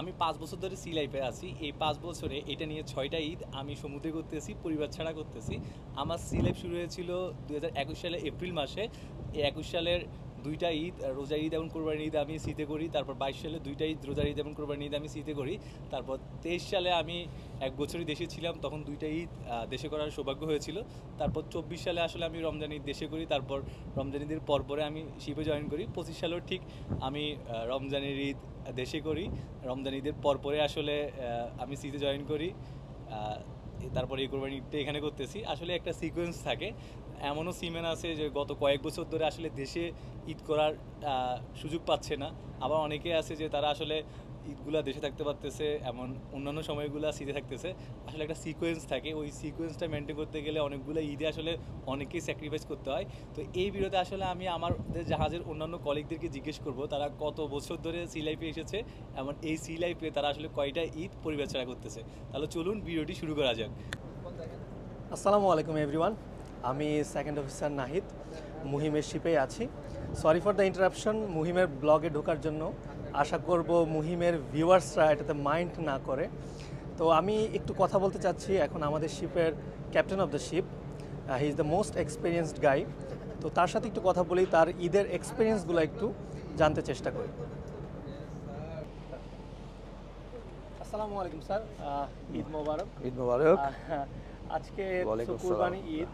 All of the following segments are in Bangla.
আমি ৫ বছর ধরে সি লাইফে আছি। এই ৫ বছরে এটা নিয়ে ৬টা ঈদ আমি সমুদ্রে করতেছি, পরিবার ছাড়া করতেছি। আমার সি লাইফ শুরু হয়েছিল ২০২১ সালের এপ্রিল মাসে। এই ২১ সালের ২টা ঈদ, রোজার ঈদ এবং কোরবানির ঈদ আমি সিতে করি। তারপর ২২ সালে ২টা ঈদ, রোজার ঈদ এবং কোরবানির ঈদ আমি সিতে করি। তারপর ২৩ সালে আমি ১ বছরই দেশে ছিলাম, তখন ২টা ঈদ দেশে করার সৌভাগ্য হয়েছিল। তারপর ২৪ সালে আসলে আমি রমজান ঈদ দেশে করি। তারপর রমজান ঈদের পরে আমি শিপে জয়েন করি। ২৫ সালেও ঠিক আমি রমজানের ঈদ দেশে করি। রমজান ঈদের পরে আসলে আমি সিতে জয়েন করি। তারপরে এই কোরবানি ঈদটা এখানে করতেছি। আসলে একটা সিকোয়েন্স থাকে। এমনও সিমেন আছে যে গত কয়েক বছর ধরে আসলে দেশে ঈদ করার সুযোগ পাচ্ছে না। আবার অনেকে আছে যে তারা আসলে ঈদগুলা দেশে থাকতে পারতেছে, এমন অন্যান্য সময়গুলো সিতে থাকতেছে। আসলে একটা সিকোয়েন্স থাকে, ওই সিকোয়েন্সটা মেনটেন করতে গেলে অনেকগুলো ঈদে আসলে অনেকেই স্যাক্রিফাইস করতে হয়। তো এই ভিডিওতে আসলে আমি আমাদের জাহাজের অন্যান্য কলিগদেরকে জিজ্ঞেস করব তারা কত বছর ধরে সি লাইফে এসেছে, এমন এই সি লাইফে তারা আসলে কয়টা ঈদ পরিবার ছাড়া করতেছে। তাহলে চলুন ভিডিওটি শুরু করা যাক। আসসালামু আলাইকুম এভরিওয়ান, আমি সেকেন্ড অফিসার নাহিদ, মুহিমের শিপেই আছি। Sorry for the interruption. মুহিমের ব্লগে ঢোকার জন্য আশা করব মুহিমের ভিউয়ার্সরা এটাতে মাইন্ড না করে। তো আমি একটু কথা বলতে চাচ্ছি এখন আমাদের শিপের captain of the ship. He is the most experienced guy. তো তার সাথে একটু কথা বলি, তার ঈদের এক্সপিরিয়েন্সগুলো একটু জানতে চেষ্টা করি। আসসালামু আলাইকুম স্যার, ঈদ মোবারক। ঈদ মোবারক। আজকে কুরবানি ঈদ।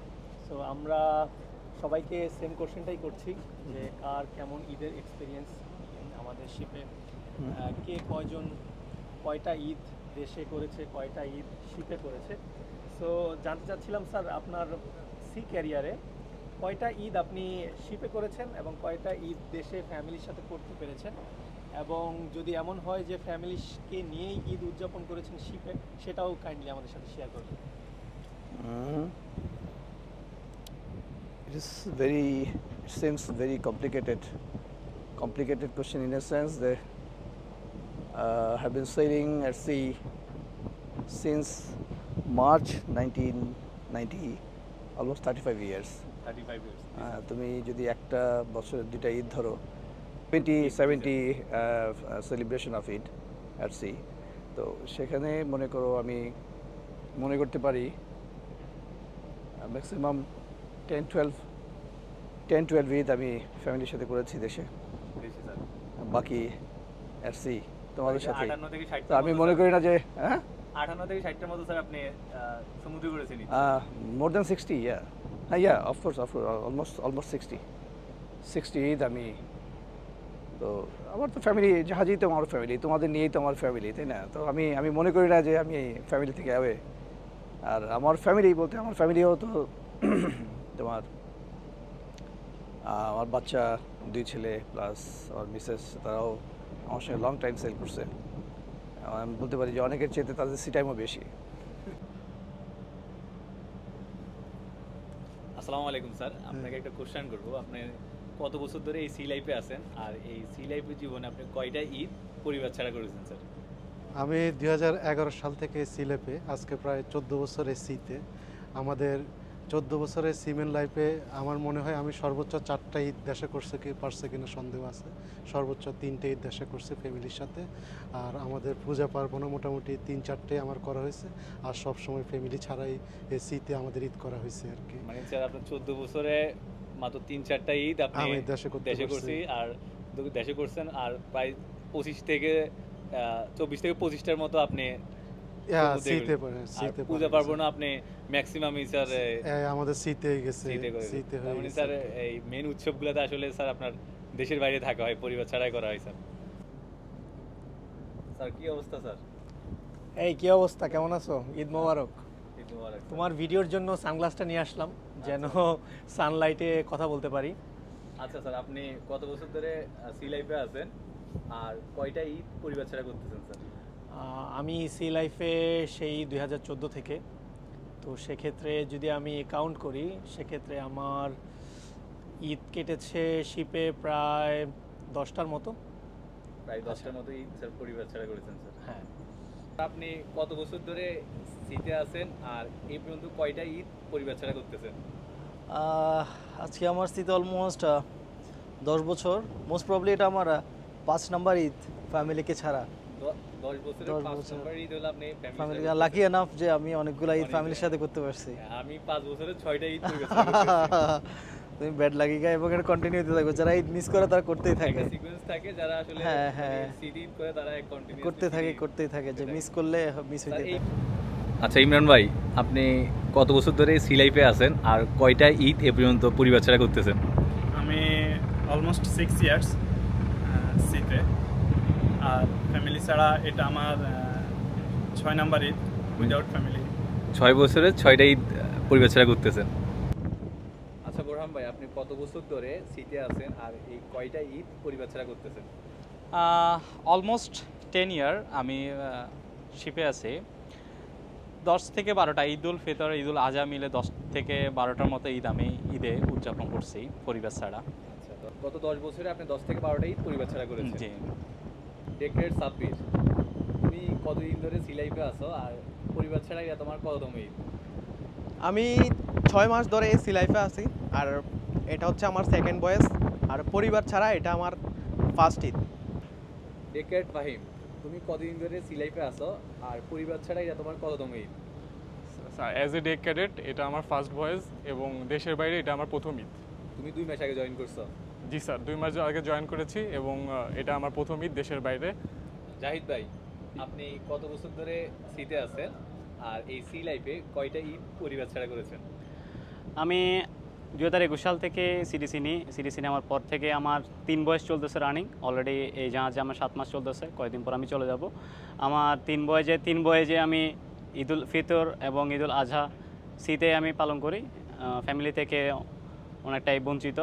তো আমরা সবাইকে সেম কোশ্চেনটাই করছি যে কার কেমন ঈদের এক্সপিরিয়েন্স আমাদের শিপে, কে কয়টা ঈদ দেশে করেছে, কয়টা ঈদ শিপে করেছে। সো জানতে চাচ্ছিলাম স্যার, আপনার সি ক্যারিয়ারে কয়টা ঈদ আপনি শিপে করেছেন এবং কয়টা ঈদ দেশে ফ্যামিলির সাথে করতে পেরেছেন, এবং যদি এমন হয় যে ফ্যামিলিকে নিয়েই ঈদ উদযাপন করেছেন শিপে, সেটাও কাইন্ডলি আমাদের সাথে শেয়ার করবেন। It seems very complicated question in a sense that have been sailing at sea since March 1990, almost 35 years. 35 years. তুমি যদি একটা বছরের দুইটা ঈদ ধরো, 2070 celebration of Eid at sea, তো সেখানে মনে করো আমি মনে করতে পারি ম্যাক্সিমাম 10-12 ঈদ আমি ফ্যামিলির সাথে করেছি দেশে, বাকি অ্যাট সি তোমাদের সাথে। তো আমি মনে করি না যে 58 থেকে 60টার মতো স্যার আপনি সমুদ্রে করেছেন। More than 60, of course almost 60 Eid আমি। তো আমার তো ফ্যামিলি, জাহাজই তো আমার ফ্যামিলি, তোমাদের নিয়েই তো আমার ফ্যামিলি, তাই না? তো আমি মনে করি না যে আমি ফ্যামিলি থেকে অ্যাওয়ে। আর আমার ফ্যামিলি বলতে আমার ফ্যামিলিও তো তোমার আমার বাচ্চা, 2 ছেলে প্লাস আমার মিসেস, তারাও আমার সঙ্গে লং টাইম সেল করছে। আমি বলতে পারি যে অনেকের চেয়ে তাদের সি টাইমও বেশি। আসসালামু আলাইকুম স্যার, আপনাকে একটা কোশ্চেন করব। আপনি কত বছর ধরে এই সি লাইফে আছেন, আর এই সি লাইফের জীবনে আপনি কয়টা ঈদ পরিবার ছাড়া করেছেন স্যার? আমি 2011 সাল থেকে সি লাইফে, আজকে প্রায় 14 বছরের সিতে। আমাদের 14 বছরের সিমেন লাইফে আমার মনে হয় আমি সর্বোচ্চ 4টা ঈদ দেশে পারছে কিনা সন্দেহ আছে। সর্বোচ্চ 3টে ঈদ দেশে করছে ফ্যামিলির সাথে। আর আমাদের পূজা পার্বণও মোটামুটি 3-4টে আমার করা হয়েছে। আর সব সময় ফ্যামিলি ছাড়াই এই সিতে আমাদের ঈদ করা হয়েছে আর কি। মানে স্যার আপনার 14 বছরে মাত্র 3-4টা ঈদ আপনি দেশে করছি, আর দেশে করছেন। আর প্রায় 25 থেকে 25টার মতো আপনি পূজা পার্বণ আপনি ম্যাক্সিমামই স্যার আমাদের সিতে গেছে। মানে স্যার এই মেন উৎসবগুলোতে আসলে স্যার আপনার দেশের বাইরে থাকা হয়, পরিবার ছাড়াই করা হয়। স্যার কি অবস্থা স্যার? এই কি অবস্থা, কেমন আছো? ঈদ মোবারক। ঈদ মোবারক। তোমার ভিডিওর জন্য সানগ্লাসটা নিয়ে আসলাম যেন সানলাইটে কথা বলতে পারি। আচ্ছা স্যার, আপনি কত বছর ধরে সি লাইফে আছেন আর কয়টা ঈদ পরিবার ছাড়া করতেছেন স্যার? আমি সি লাইফে সেই 2014 থেকে। তো সেক্ষেত্রে যদি আমি কাউন্ট করি, সেক্ষেত্রে আমার ঈদ কেটেছে শিপে প্রায় 10টার মতো। প্রায় 10টার মতো ঈদ স্যার পরিবার ছাড়া করেছেন স্যার? হ্যাঁ। আপনি কত বছর ধরে সিতে আছেন আর এই পর্যন্ত কয়টা ঈদ পরিবার ছাড়া করতেছেন? আজকে আমার সিতে অলমোস্ট 10 বছর। মোস্ট প্রবলি এটা আমার 5 নাম্বার ঈদ ফ্যামিলিকে ছাড়া। 10 বছরে 10 5 বছর। নম্বর ঈদ হলো আপনি ফ্যামিলি লাকি এনাফ যে আমি অনেকগুলো ঈদ অনেক ফ্যামিলির ঈদ। সাথে করতে পারছি। আমি 5 বছরে 6টা ঈদ পরিবেশনা করতেছি। তুমি ব্যাড লাগি গা এবং এটা কন্টিনিউ হতে থাকো, যারা ঈদ মিস করে তারা করতেই থাকে একটা সিকোয়েন্স থাকে যারা আসলে হ্যাঁ, হ্যাঁ। সিডি করে তারা কন্টিনিউ করতেই থাকে যে মিস করলে মিস হইতে থাকে। আচ্ছা ইমরান ভাই, আপনি কত বছর ধরে সি লাইফে আছেন আর কয়টা ঈদ এ পর্যন্ত পরিবার ছাড়া করতেছেন? আমি অলমোস্ট 6 ইয়ার্স সিতে, আর ফ্যামিলি ছাড়া এটা আমার 6 নাম্বার ঈদ উইদাউট ফ্যামিলি। 6 বছরে 6টা ঈদ পরিবার ছাড়া করতেছেন। আচ্ছা বোরহান ভাই, আপনি কত বছর ধরে সিতে আছেন আর এই কয়টা ঈদ পরিবার ছাড়া করতেছেন? অলমোস্ট 10 ইয়ার আমি শিপে আছি। 10 থেকে 12টা ঈদ উল ফিতর, ঈদ উল আজহা মিলে 10 থেকে 12টার মতো ঈদ আমি ঈদে উদযাপন করছি পরিবার ছাড়া। আচ্ছা, গত 10 বছরে আপনি 10 থেকে 12টা ঈদ পরিবার ছাড়া করেছেন। জি। ডেকেড 26, তুমি কতদিন ধরে সি লাইফে আছো আর পরিবার ছাড়া এটা তোমার কততম ঈদ? আমি 6 মাস ধরে সি লাইফে আছি, আর এটা হচ্ছে আমার সেকেন্ড বয়েস, আর পরিবার ছাড়া এটা আমার ফার্স্ট ঈদ। ডেকেড ফাহিম, তুমি কতদিন ধরে সি লাইফে আছো আর পরিবার ছাড়া এটা তোমার কততম Eid? As a day cadet এটা আমার ফার্স্ট ভয়েস এবং দেশের বাইরে এটা আমার প্রথম ঈদ। তুমি 2 মাস আগে জয়েন করছো? জি স্যার, 2 মাস আগে জয়েন করেছি এবং এটা আমার প্রথম ঈদ দেশের বাইরে। জাহিদ ভাই, আপনি কত বছর ধরে সিতে আছেন আর এই সি লাইফে কয়টা ঈদ পরিবার ছাড়া করেছেন? আমি 2021 সাল থেকে সিডিসি নেওয়ার পর থেকে আমার 3 বয়স চলতেছে রানিং। অলরেডি এই জাহাজে আমার 7 মাস চলতেছে, কয়েকদিন পর আমি চলে যাব। আমার 3 বয়েজে আমি ঈদ উল ফিতর এবং ঈদ উল আজহা সিতে আমি পালন করি। ফ্যামিলি থেকে অনেকটাই বঞ্চিত।